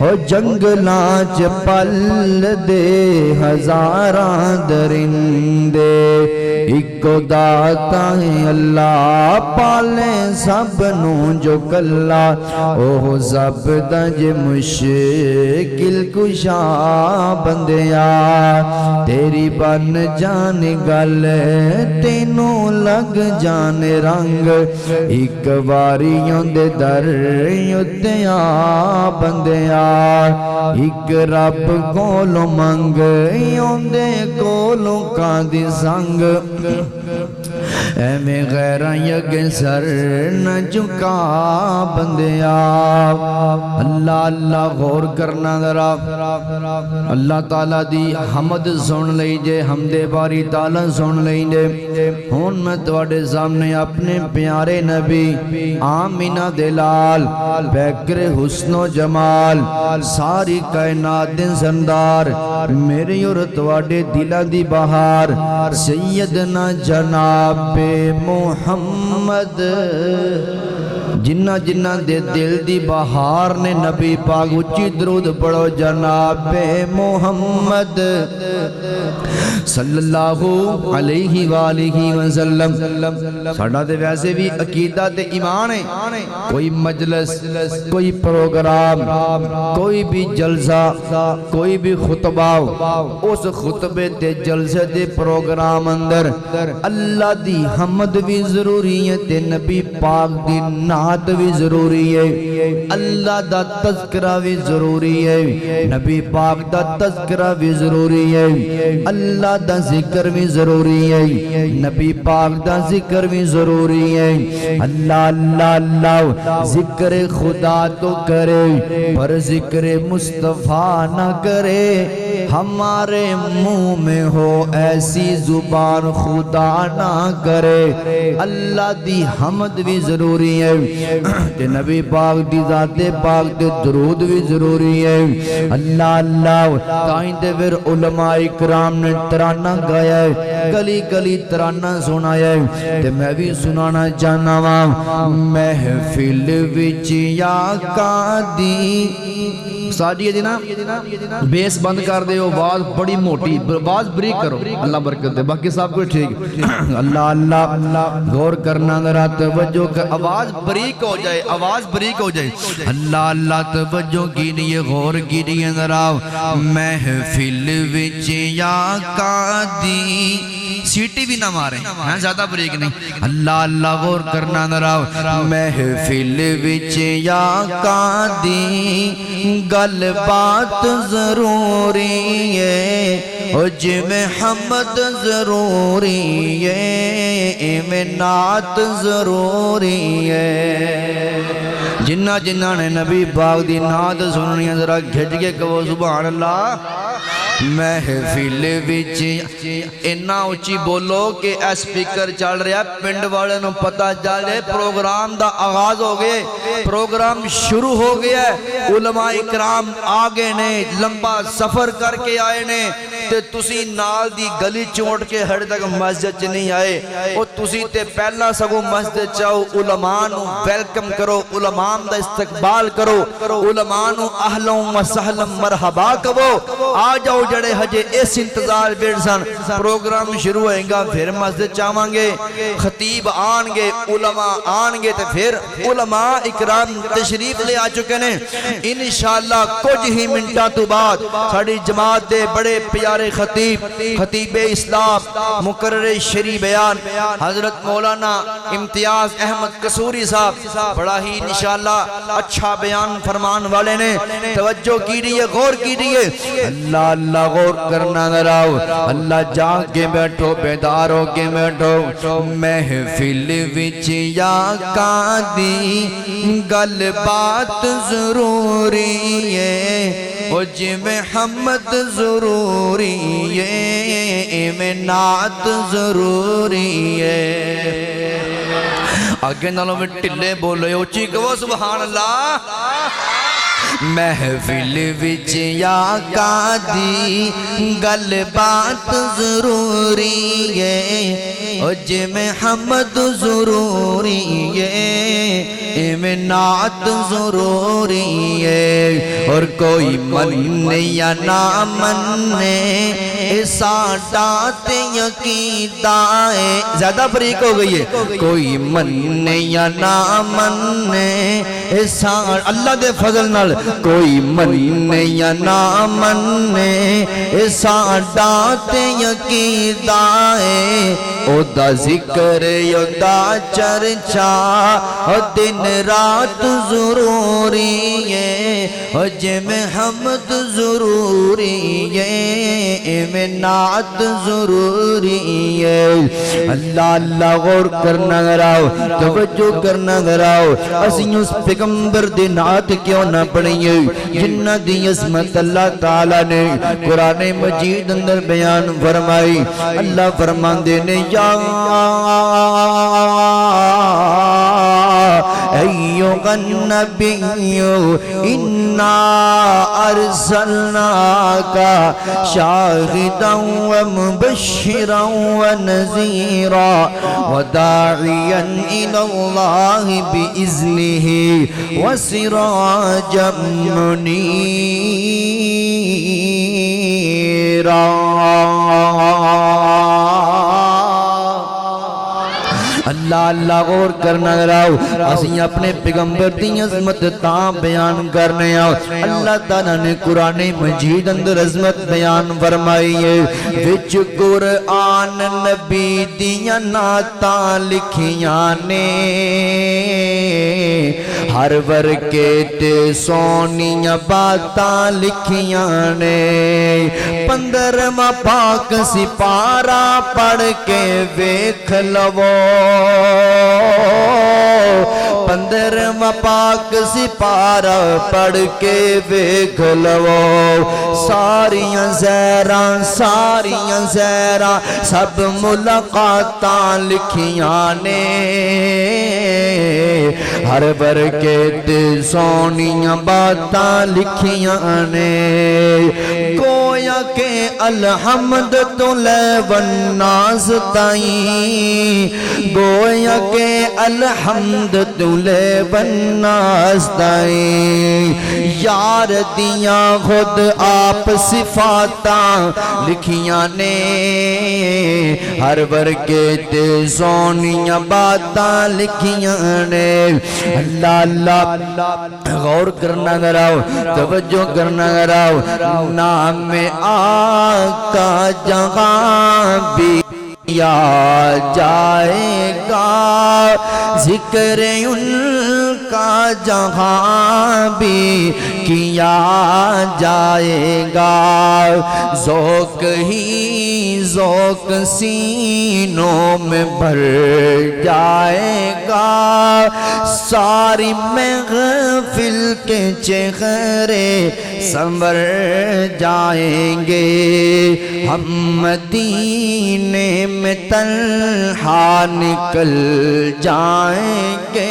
او جنگلاں چ پل دے ہزاراں درندے اکو داتا ہے اللہ پالے سب نو جو کلا اوہ زبدج مشکل کشا بندیا تیری بن جان گل تینوں لگ جان رنگ ایک واریوں دے در یتیا بندیا ایک رب کولو منگ یوں دے کولو کا دی سنگ اے میں غیرہ یک سر نہ جھکا بندیا اللہ اللہ غور کرنا ذرا اللہ تعالیٰ دی حمد سن لئی جے حمد باری تعالیٰ سن لئی جے ہون میں تواڈے سامنے اپنے پیارے نبی آمینہ دلال بیکر حسن و جمال ساری کائنات دن سردار میرے اور تواڈے دلہ دی بہار سیدنا جناب محمد جنہ جنہ دے دل دی بہار نے نبی پاک اچھی درود پڑھو جناب محمد صلی اللہ علیہ وآلہ وسلم ساڑھا دے ویسے بھی عقیدہ تے ایمان ہے کوئی مجلس کوئی پروگرام کوئی بھی جلسہ کوئی بھی خطبہ اس خطبے تے جلسے تے پروگرام اندر اللہ دی حمد بھی ضروری ہے تے نبی پاک دی نعت بھی ضروری ہے اللہ دا تذکرہ بھی ضروری ہے نبی پاک دا تذکرہ بھی ضروری ہے اللہ دا ذکر بھی ضروری ہے نبی پاک دا ذکر بھی ضروری ہے اللہ اللہ اللہ ذکر خدا تو کرے پر ذکر مصطفیٰ نہ کرے ہمارے منہ میں ہو ایسی زبان خدا نہ کرے اللہ دی حمد بھی ضروری ہے تے نبی پاک دی ذات پاک تے درود بھی ضروری ہے اللہ اللہ تائیں دے پھر علماء اکرام نے ترانہ گایا ہے گلی گلی ترانہ سنایا ہے تے میں بھی سنانا چاہنا ہوں محفل وچ یا قادی ساڑی ہے جنا بیس بند کر دے آواز بڑی موٹی آواز بریک کرو اللہ برکت دے باقی سب کو ٹھیک اللہ اللہ غور کرنا ذرا توجہ کہ آواز بریک ہو جائے آواز بریک ہو جائے اللہ اللہ توجہ کی لیے غور کی لیے ذرا محفل وچ یا قادی سیٹی بھی نہ مارے ہیں زیادہ بریک نہیں اللہ اللہ غور کرنا ذرا محفل وچ یا قادی گل بات ضروری ہے اور جی میں حمد ضروری ہے میں نعت ضروری ہے جنہ جنہ نے نبی پاک دی نعت سننی ہے ذرا گھٹ کے کہو سبحان اللہ محفل وچ اتنا اونچی بولو کہ اسپیکر چل رہا ہے پنڈ والے نو پتہ چلے پروگرام دا آغاز ہو گئے پروگرام شروع ہو گیا ہے علماء اکرام آگے نے لمبا سفر کر کے آئے نے تے تسی نال دی گلی چونٹ کے ہر تک مسجد نہیں آئے اور تسی تے پہلا سگو مسجد چاہو علماء نو ویلکم کرو علماء دا استقبال کرو علماء نو اہلوں و سہلم مرحبا کبو آ جاؤ جڑے ہجے اس انتظار بیٹھ سن پروگرام شروع ہوئے گا پھر مسجد چاہاں گے خطیب آن گے علماء آن گے تے پھر علماء اکرام تشریف لے آ چکے نے انشاءاللہ کچھ ہی منٹا تو بعد ساڑی جماعت دے بڑے پیارے خطیب اسلام مقرر شریع بیان حضرت مولانا امتیاز احمد قصوری صاحب بڑا ہی انشاءاللہ اچھا بیان فرمان والے نے توجہ کی لیے غور کی لیے اللہ اللہ غور کرنا نراؤ اللہ جاگ کے بیٹھو بیدار ہو کے بیٹھو محفل وچ یا قادی گل بات ضروری ہے او جی میں حمد ضروری ہے میں نعت ضروری ہے آگے نالوں میں ٹلے بولے اوچی کہو سبحان اللہ محفل وچ یا قادی گل بات ضروری ہے او جی میں حمد ضروری ہے میں نعت ضروری ہے اور کوئی مننے یا نہ مننے ساڈا تے عقیدہ ہے زیادہ بریک ہو گئی ہے کوئی مننے یا نہ مننے اللہ دے فضل نال کوئی مننے یا نہ مننے ساڈا تے عقیدہ ہے او دا ذکر او دا چرچا او دن رات ضروری ہے او جم حمد ضروری ہے میں نعت ضروری ہے اللہ اللہ غور کرنا گراؤ توجہ کرنا گراؤ اسی اس پیغمبر دی نعت کیوں نہ پڑھئے جنہ دی عظمت اللہ تعالیٰ نے قرآن مجید اندر بیان فرمائی اللہ فرمان دینے یا ایوہ النبی انا ارسلناکا شاہدا ومبشرا ونذیرا وداعیا الاللہ بإذنہ وسراجا منیرا اللہ اللہ غور کرنا گراؤ اسی اپنے پیغمبر دی عظمت تاں بیان کرنے آؤ اللہ تعالیٰ نے قرآن مجید اندر عظمت بیان فرمائی ہے وچ قرآن نبی دیاں نعتاں لکھیاں نے ہر ورکے تے سونیاں باتاں لکھیاں نے 15واں پاک سپارہ پڑھ کے ویکھ لو 15واں پاک سپارہ پڑھ کے ویکھ لو ساریاں زہراں سب ملاقاتاں لکھیاں نے ہر برکے تے سونیاں باتاں لکھیاں نے گویا کہ الحمد تو لے والناس تائیں گویا کہ الحمد تو لے والناس تائیں یار دیاں خود آپ صفاتاں لکھیاں نے ہر برکے تے سونیاں باتاں لکھیاں نے اللہ اللہ غور کرنا گراؤ توجہ کرنا گراؤ نام آقا جہاں بھی یا جائے گا ذکر ان کا جہاں بھی کیا جائے گا ذوق ہی ذوق سینوں میں بھر جائے گا ساری محفل کے چہرے سنور جائیں گے ہم مدینے میں تنہا نکل جائیں گے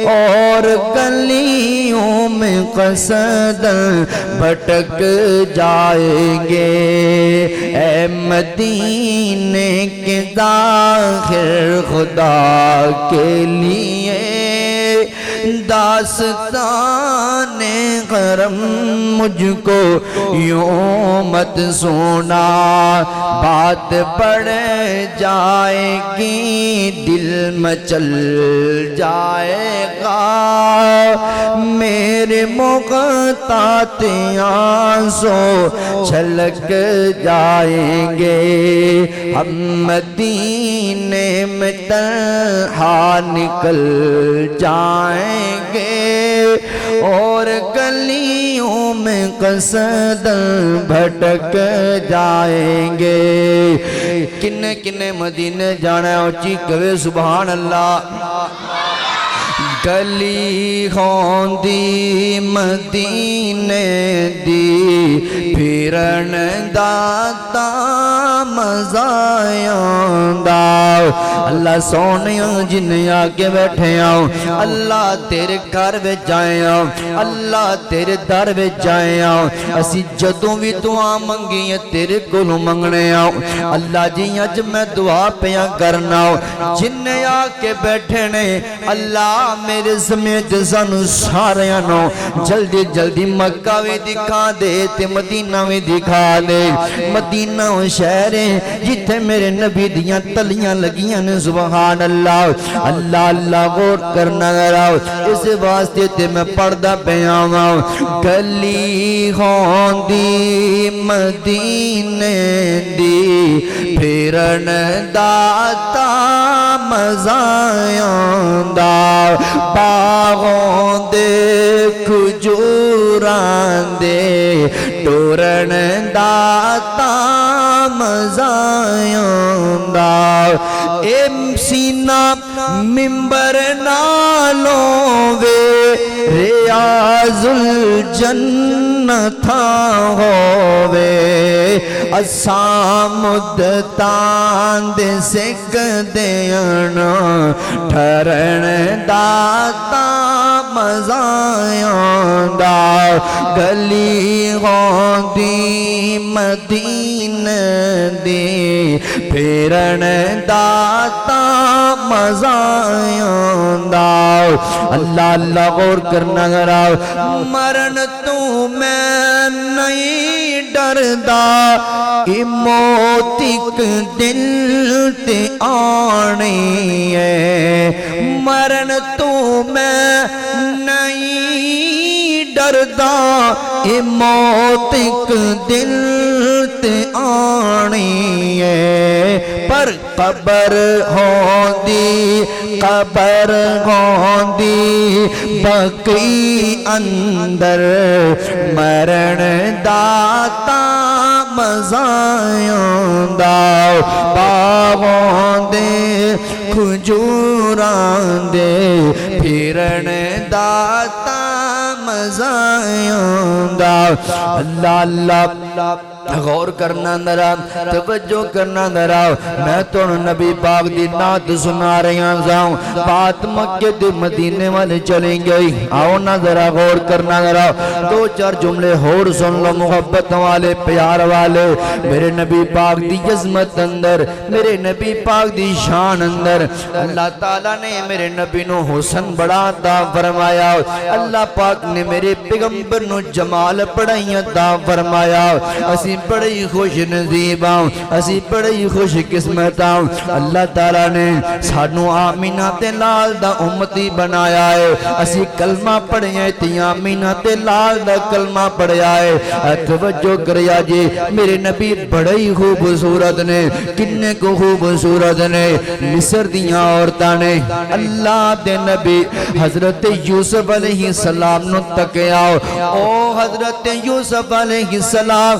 اور گلیوں میں قصداً بھٹک جائیں گے اے مدینے کے داخل خدا کے لیے داستان غرم مجھ کو یوں مت سونا بات پڑ جائے گی دل مچل جائے گا میرے مقطعات آنسو چھلک جائیں گے ہم مدینے میں تنہا نکل جائیں گے اور گلیوں میں قصداً بھٹک جائیں گے کنے کنے مدینے جانا ہے اونچی کہے سبحان اللہ گلی ہوندی مدینے دی پھرن دا مزہ آندا اللہ سونے جن آگے بیٹھے آؤ اللہ تیرے گھر وچ جائے آؤ اللہ تیرے در وچ جائے آؤ اسی جدوں بھی دعا منگی تیرے کولوں منگنے آؤ اللہ جی اج میں دعا پیا کرنا جن آ کے بیٹھے نے اللہ میرے سمیت سانو ساریاں نو جلدی جلدی مکہ بھی دکھا دے تے مدینہ بھی دکھا دے مدینہ شہر جتھے میرے نبی دیاں تلیاں لگیاں نے سبحان اللہ اللہ اللہ غور کرنا گراؤ اس واسطے تے میں پڑھدا پیا ہاں گلی ہوندی مدینے دی پھرن داتا مزہ آندا باغوں دے کھجوراں دے ٹورن داتا مزہ آندا اے سینہ ممبر نالوں وے ریاض الجنت ہووے اساں مدتاں دے سکھ دیاں ٹھرن داتا مزہ آندا گلی ہوندی مدینہ دی پھرن داتا مزہ آندا اللہ اللہ غور کرنا گراؤ مرن تو میں نہیں ڈردا اے موت ایک دل تے آنی ہے مرن تو میں نہیں ڈردا اے موت ایک دل تے آنی ہے پر قبر ہوندی بقی اندر مرن داتا مزہ آندا باغوں دے کھجوراں دے پھرن داتا مزہ آندا اللہ اللہ غور کرنا ذرا توجہ کرنا ذرا میں تو نبی پاک دی نعت سنا رہا ہوں بات مکے تے مدینے والے چلیں گئی آؤ نا ذرا غور کرنا ذرا دو چار جملے اور سن لو محبت والے پیار والے میرے نبی پاک دی عظمت اندر میرے نبی پاک دی شان اندر اللہ تعالیٰ نے میرے نبی نو حسن بڑا عطا فرمایا اللہ پاک نے میرے پیغمبر نو جمال بڑائی عطا فرمایا اسی بڑی خوش نصیب ہوں اسی بڑی خوش قسمت ہوں اللہ تعالیٰ نے سانو آمینہ تے لال دا امتی بنایا ہے اسی کلمہ پڑھیا تے آمینہ تے لال دا کلمہ پڑھیا ہے توجہ کریا جی میرے نبی بڑی خوبصورت نے کنے کو خوبصورت نے مصر دیاں عورتاں نے اللہ دے نبی حضرت یوسف علیہ السلام نو تکیا او حضرت یوسف علیہ السلام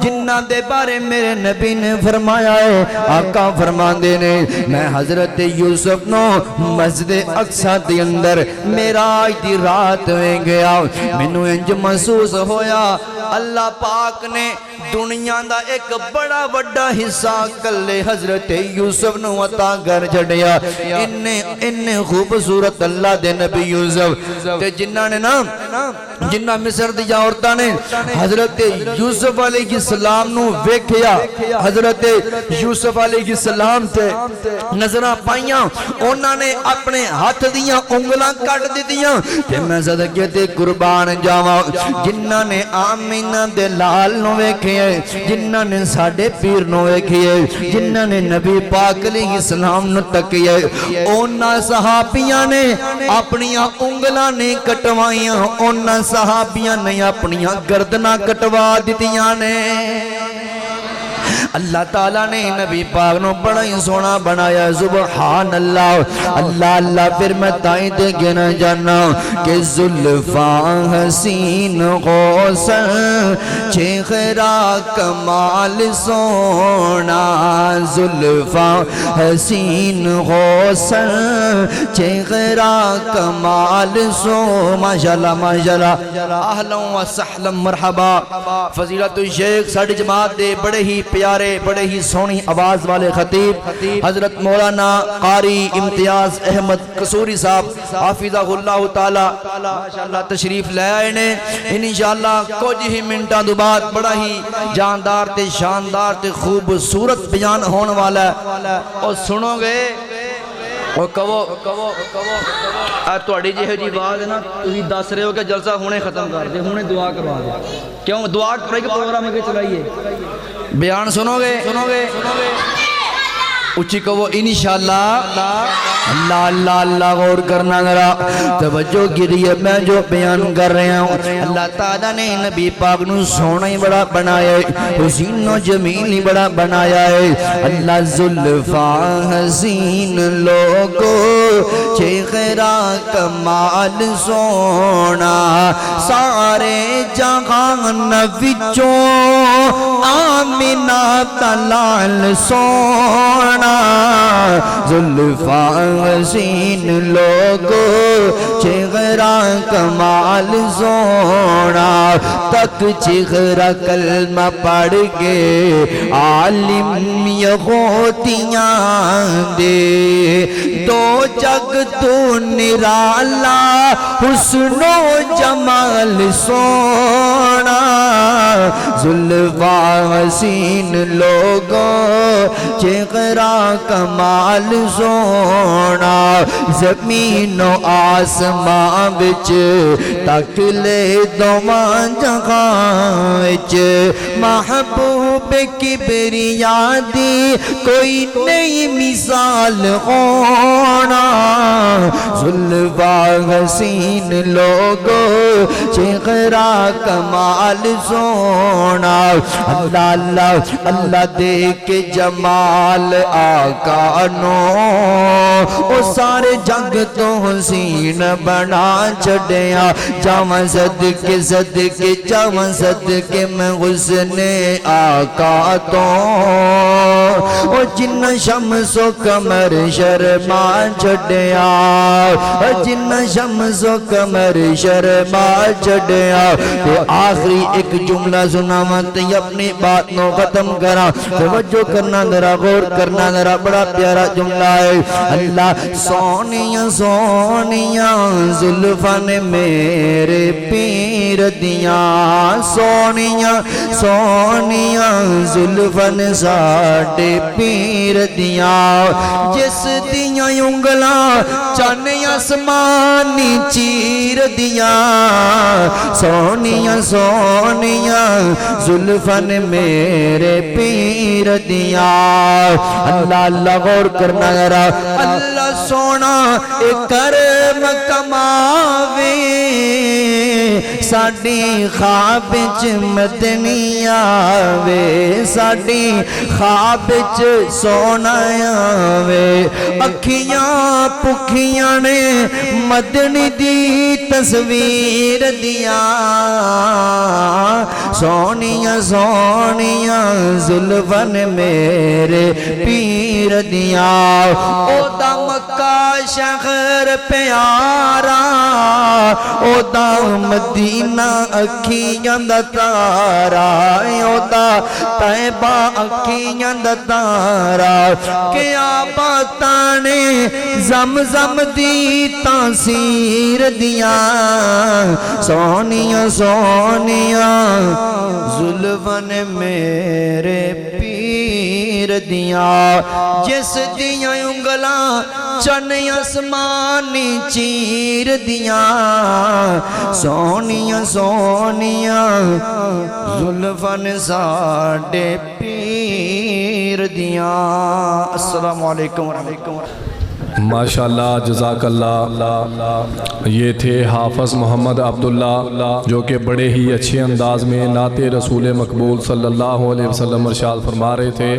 جنہ دے بارے میرے نبی نے فرمایا ہے آقا فرماندے نے میں حضرت یوسف نو مسجد اقصی دے اندر معراج دی رات میں گیا مینوں انج محسوس ہویا اللہ پاک نے دنیا دا ایک بڑا بڑا حصہ کلے حضرت یوسف نو عطا کر چھڈیا اننے خوبصورت اللہ دے نبی یوسف تے جنہاں نے نا جنہ مصر دی عورتاں نے حضرت یوسف علیہ السلام نو ویکھیا حضرت یوسف علیہ السلام تے نظراں پائیاں انہاں نے اپنے ہاتھ دیاں انگلاں کٹ دتیاں کہ میں صدقے تے قربان جاواں جنہاں نے آمینہ دے لال نو ویکھیا جنہاں نے ساڈے پیر نو ویکھیا جنہاں نے نبی پاک علیہ السلام نو تکیا انہاں صحابیاں نے اپنیاں انگلاں نے کٹوائیاں انہاں صحابیاں نے اپنیاں گردناں کٹوا دتیاں نے اللہ تعالیٰ نے نبی پاک نو بڑا ہی سونا بنایا سبحان اللہ اللہ اللہ پھر میں تائیں دے گنا جانا کہ زلفاں حسین غوثن چہرہ کمال سونا زلفاں حسین غوثن چہرہ کمال سو ماشاءاللہ ماشاءاللہ اہلا و سہلا مرحبا فضیلت الشیخ ساڑھی جماعت دے بڑے ہی پیارے بڑے ہی سونی آواز والے خطیب حضرت مولانا قاری امتیاز احمد قصوری صاحب حافظہ اللہ تعالی ماشاءاللہ تشریف لے آئے نے انشاءاللہ کچھ ہی منٹاں دو بعد بڑا ہی جاندار تے شاندار تے خوبصورت بیان ہونے والا ہے اور سنو گے اور کہو توڑی جی بات ہے نا تھی دس رہے ہو کہ جلسہ ہونے ختم کر دے ہونے دعا کروا دے کیوں دعا کرے کہ پروگرام کے چلائیے بیان سنو گے اچھی کہو انشاءاللہ اللہ اللہ اللہ غور کرنا ذرا توجہ گریے میں جو بیان کر رہا ہوں اللہ تعالیٰ نے نبی پاک نو سونا ہی بڑا بنایا ہے حسین و جمیل ہی بڑا بنایا ہے اللہ زلفاں حسین لوگو چہرہ کمال سونا سارے جہان وچوں آمینہ تلال سونا زلفاں حسین لوگو چہرہ کمال سونا تک چہرہ کلمہ پڑھ کے عالم یغوتیاں دے دو جگ تو نرالا حسن و جمال سونا زلفاں حسین لوگو چہرہ کمال سونا زمین و آسمان بچ تک لے دوواں جہاں وچ محبوب کبریا دی کوئی نئی مثال ہونا زلفاں حسین لوگو چہرہ کمال سونا اللہ اللہ اللہ دیکھ کے جمال آقا نو او سارے جگ تو حسین بنا چھڑیا جاواں صدقے صدقے جاواں صدقے میں حسن آقا تو او جن شمس و قمر شرما چھڑیا جن شمس و قمر شرما چھڑیا تے آخری ایک جملہ سناواں تے اپنی بات نو ختم کرا توجہ کرنا ذرا غور کرنا ذرا بڑا پیارا جملہ ہے اللہ سونیاں سونیاں زلفاں نے میرے پیر دیاں سونیاں سونیاں زلفاں نے ساڈے پیر دیاں جس دیاں انگلاں چن آسمانی چیر دیاں سونیاں سونیاں زلفاں نے میرے پیر دیاں اللہ اللہ غور کرنا ذرا اللہ سونا ایک کرم کماوے ساڈی خواب وچ مدنی آوے ساڈی خواب وچ سونا آوے اکھیاں پکھیاں نے مدنی دی تصویر دیاں سونیاں سونیاں زلفاں نے میرے پیر دیاں او دا مکہ شہر پیارا او دا مدینہ اکھیاں دا تارا او دا طیبہ اکھیاں دا تارا کیا باتاں نے زمزم دی تاثیر دیاں سونیاں سونیاں زلفاں نے میرے پیر دیاں جس دیاں انگلاں چن آسمانی چیر دیاں سونیاں سونیاں زلفاں نے ساڈے پیر دیاں السلام علیکم ورحمۃ اللہ ماشاءاللہ جزاک اللہ یہ تھے حافظ محمد عبداللہ جو کہ بڑے ہی اچھے انداز میں نعت رسول مقبول صلی اللہ علیہ وسلم ارشاد فرما رہے تھے